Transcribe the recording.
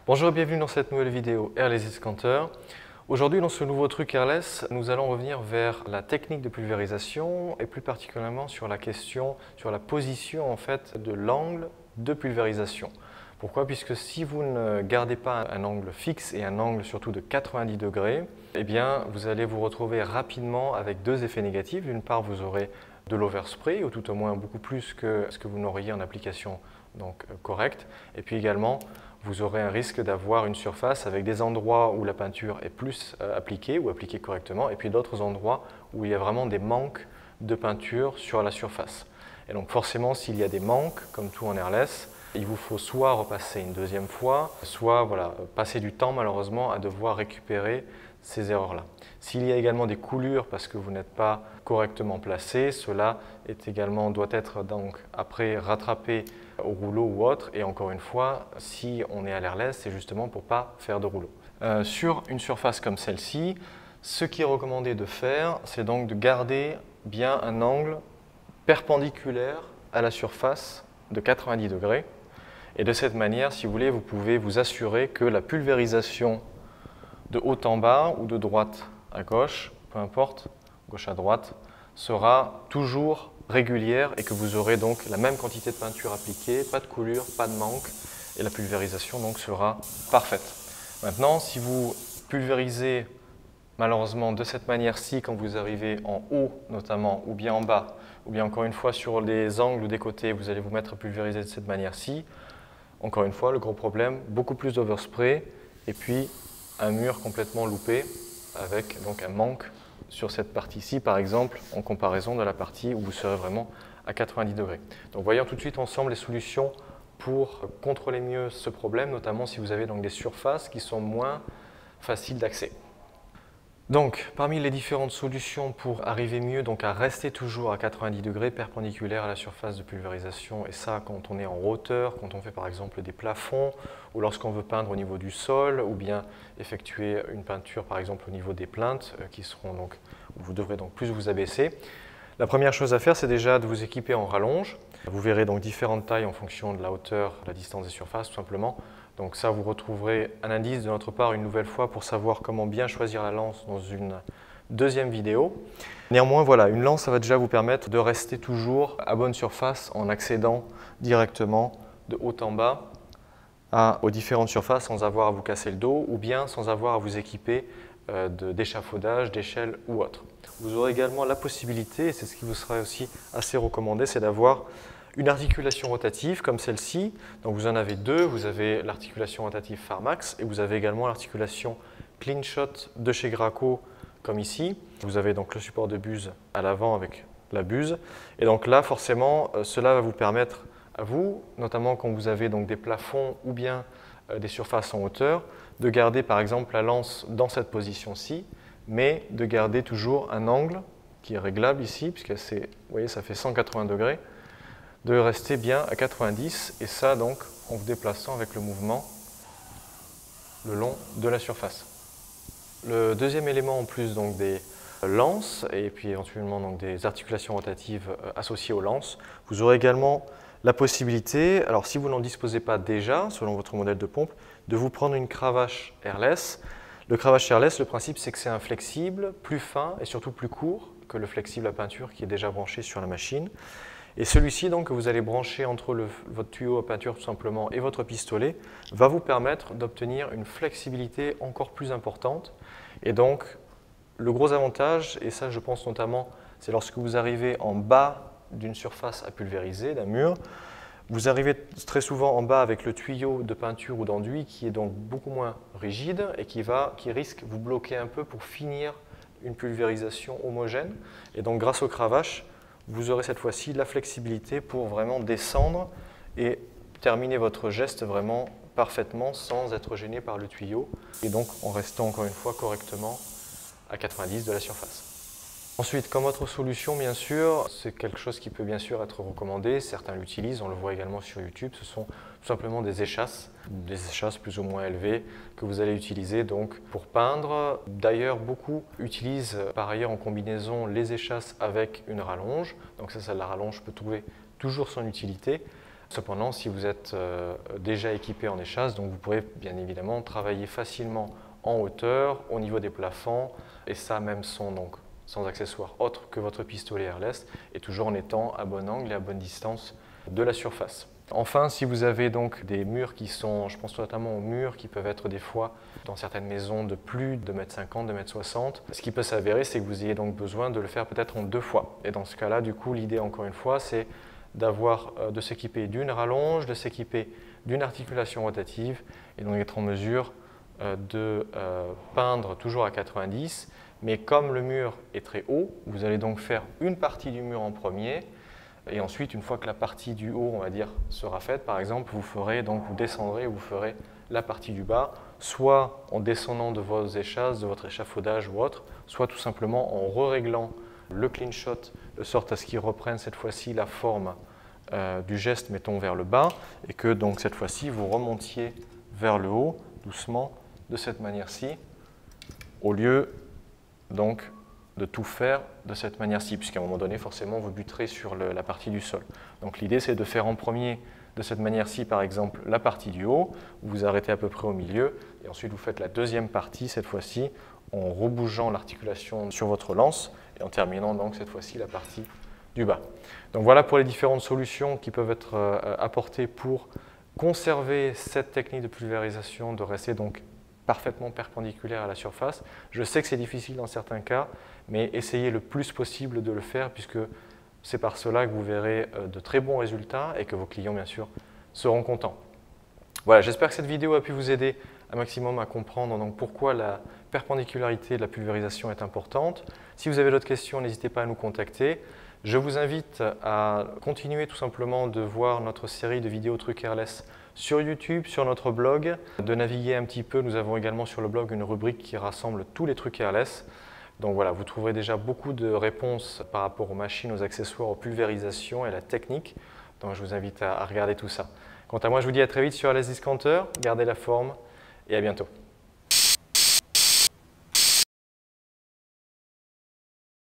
Bonjour et bienvenue dans cette nouvelle vidéo Airless Discounter. Aujourd'hui dans ce nouveau truc Airless, nous allons revenir vers la technique de pulvérisation et plus particulièrement sur la question, sur la position en fait de l'angle de pulvérisation. Pourquoi? Puisque si vous ne gardez pas un angle fixe et un angle surtout de 90 degrés, eh bien vous allez vous retrouver rapidement avec deux effets négatifs. D'une part, vous aurez de l'overspray, ou tout au moins beaucoup plus que ce que vous n'auriez en application correcte. Et puis également, vous aurez un risque d'avoir une surface avec des endroits où la peinture est plus appliquée ou appliquée correctement, et puis d'autres endroits où il y a vraiment des manques de peinture sur la surface. Et donc forcément, s'il y a des manques, comme tout en airless, il vous faut soit repasser une deuxième fois, soit passer du temps malheureusement à devoir récupérer ces erreurs-là. S'il y a également des coulures parce que vous n'êtes pas correctement placé, cela doit être donc après rattrapé au rouleau ou autre. Et encore une fois, si on est à l'airless, c'est justement pour ne pas faire de rouleau. Sur une surface comme celle-ci, ce qui est recommandé de faire, c'est donc de garder bien un angle perpendiculaire à la surface de 90 degrés. Et de cette manière, si vous voulez, vous pouvez vous assurer que la pulvérisation de haut en bas ou de droite à gauche, peu importe, gauche à droite, sera toujours régulière et que vous aurez donc la même quantité de peinture appliquée, pas de coulure, pas de manque, et la pulvérisation donc sera parfaite. Maintenant, si vous pulvérisez malheureusement de cette manière-ci quand vous arrivez en haut notamment, ou bien en bas, ou bien encore une fois sur les angles ou des côtés, vous allez vous mettre à pulvériser de cette manière-ci. Encore une fois, le gros problème, beaucoup plus d'overspray et puis un mur complètement loupé avec donc un manque sur cette partie-ci, par exemple, en comparaison de la partie où vous serez vraiment à 90 degrés. Donc voyons tout de suite ensemble les solutions pour contrôler mieux ce problème, notamment si vous avez donc des surfaces qui sont moins faciles d'accès. Donc, parmi les différentes solutions pour arriver mieux à rester toujours à 90 degrés perpendiculaire à la surface de pulvérisation, et ça quand on est en hauteur, quand on fait par exemple des plafonds, ou lorsqu'on veut peindre au niveau du sol, ou bien effectuer une peinture par exemple au niveau des plinthes, où vous devrez donc plus vous abaisser. La première chose à faire, c'est déjà de vous équiper en rallonge. Vous verrez donc différentes tailles en fonction de la hauteur, de la distance des surfaces tout simplement. Donc ça, vous retrouverez un indice de notre part une nouvelle fois pour savoir comment bien choisir la lance dans une deuxième vidéo. Néanmoins, voilà, une lance, ça va déjà vous permettre de rester toujours à bonne surface en accédant directement de haut en bas aux différentes surfaces sans avoir à vous casser le dos ou bien sans avoir à vous équiper d'échafaudage, d'échelle ou autre. Vous aurez également la possibilité, et c'est ce qui vous sera aussi assez recommandé, c'est d'avoir une articulation rotative comme celle-ci. Donc vous en avez deux, vous avez l'articulation rotative Farmax et vous avez également l'articulation Clean Shot de chez Graco comme ici. Vous avez donc le support de buse à l'avant avec la buse. Et donc là, forcément, cela va vous permettre à vous, notamment quand vous avez donc des plafonds ou bien des surfaces en hauteur, de garder par exemple la lance dans cette position-ci, mais de garder toujours un angle qui est réglable ici, puisque vous voyez, ça fait 180 degrés, de rester bien à 90, et ça donc en vous déplaçant avec le mouvement le long de la surface. Le deuxième élément en plus donc des lances et puis éventuellement donc des articulations rotatives associées aux lances, vous aurez également la possibilité, alors si vous n'en disposez pas déjà selon votre modèle de pompe, de vous prendre une cravache airless. Le cravache airless, le principe c'est que c'est un flexible plus fin et surtout plus court que le flexible à peinture qui est déjà branché sur la machine. Et celui-ci donc que vous allez brancher entre votre tuyau à peinture tout simplement et votre pistolet va vous permettre d'obtenir une flexibilité encore plus importante. Et donc le gros avantage, et ça je pense notamment, c'est lorsque vous arrivez en bas d'une surface à pulvériser, d'un mur, vous arrivez très souvent en bas avec le tuyau de peinture ou d'enduit qui est donc beaucoup moins rigide et qui risque de vous bloquer un peu pour finir une pulvérisation homogène. Et donc grâce aux cravaches, vous aurez cette fois-ci la flexibilité pour vraiment descendre et terminer votre geste vraiment parfaitement sans être gêné par le tuyau et donc en restant encore une fois correctement à 90 de la surface. Ensuite, comme autre solution, bien sûr, c'est quelque chose qui peut bien sûr être recommandé, certains l'utilisent, on le voit également sur YouTube, ce sont tout simplement des échasses plus ou moins élevées que vous allez utiliser donc pour peindre. D'ailleurs, beaucoup utilisent par ailleurs en combinaison les échasses avec une rallonge, donc ça la rallonge peut trouver toujours son utilité. Cependant, si vous êtes déjà équipé en échasse, donc vous pourrez bien évidemment travailler facilement en hauteur, au niveau des plafonds, et ça même sans accessoires autres que votre pistolet airless, et toujours en étant à bon angle et à bonne distance de la surface. Enfin, si vous avez donc des murs qui sont, je pense notamment aux murs qui peuvent être des fois dans certaines maisons de plus de 2,50 m, 2,60 m, ce qui peut s'avérer, c'est que vous ayez donc besoin de le faire peut-être en 2 fois. Et dans ce cas-là, du coup, l'idée encore une fois, c'est de s'équiper d'une rallonge, de s'équiper d'une articulation rotative et donc d'être en mesure de peindre toujours à 90. Mais comme le mur est très haut, vous allez donc faire une partie du mur en premier. Et ensuite, une fois que la partie du haut, on va dire, sera faite, par exemple, vous descendrez, vous ferez la partie du bas, soit en descendant de vos échasses, de votre échafaudage ou autre, soit tout simplement en réglant le clean shot de sorte à ce qu'il reprenne cette fois-ci la forme du geste, mettons, vers le bas, et que donc cette fois-ci, vous remontiez vers le haut, doucement, de cette manière-ci, au lieu donc de tout faire de cette manière-ci, puisqu'à un moment donné, forcément, vous buterez sur la partie du sol. Donc l'idée, c'est de faire en premier, de cette manière-ci, par exemple, la partie du haut, vous vous arrêtez à peu près au milieu, et ensuite vous faites la deuxième partie, cette fois-ci, en rebougeant l'articulation sur votre lance, et en terminant donc cette fois-ci la partie du bas. Donc voilà pour les différentes solutions qui peuvent être apportées pour conserver cette technique de pulvérisation, de rester donc parfaitement perpendiculaire à la surface. Je sais que c'est difficile dans certains cas, mais essayez le plus possible de le faire puisque c'est par cela que vous verrez de très bons résultats et que vos clients, bien sûr, seront contents. Voilà, j'espère que cette vidéo a pu vous aider un maximum à comprendre donc pourquoi la perpendicularité de la pulvérisation est importante. Si vous avez d'autres questions, n'hésitez pas à nous contacter. Je vous invite à continuer tout simplement de voir notre série de vidéos trucs airless sur YouTube, sur notre blog, de naviguer un petit peu. Nous avons également sur le blog une rubrique qui rassemble tous les trucs airless. Donc voilà, vous trouverez déjà beaucoup de réponses par rapport aux machines, aux accessoires, aux pulvérisations et à la technique. Donc je vous invite à regarder tout ça. Quant à moi, je vous dis à très vite sur Airless Discounter. Gardez la forme et à bientôt.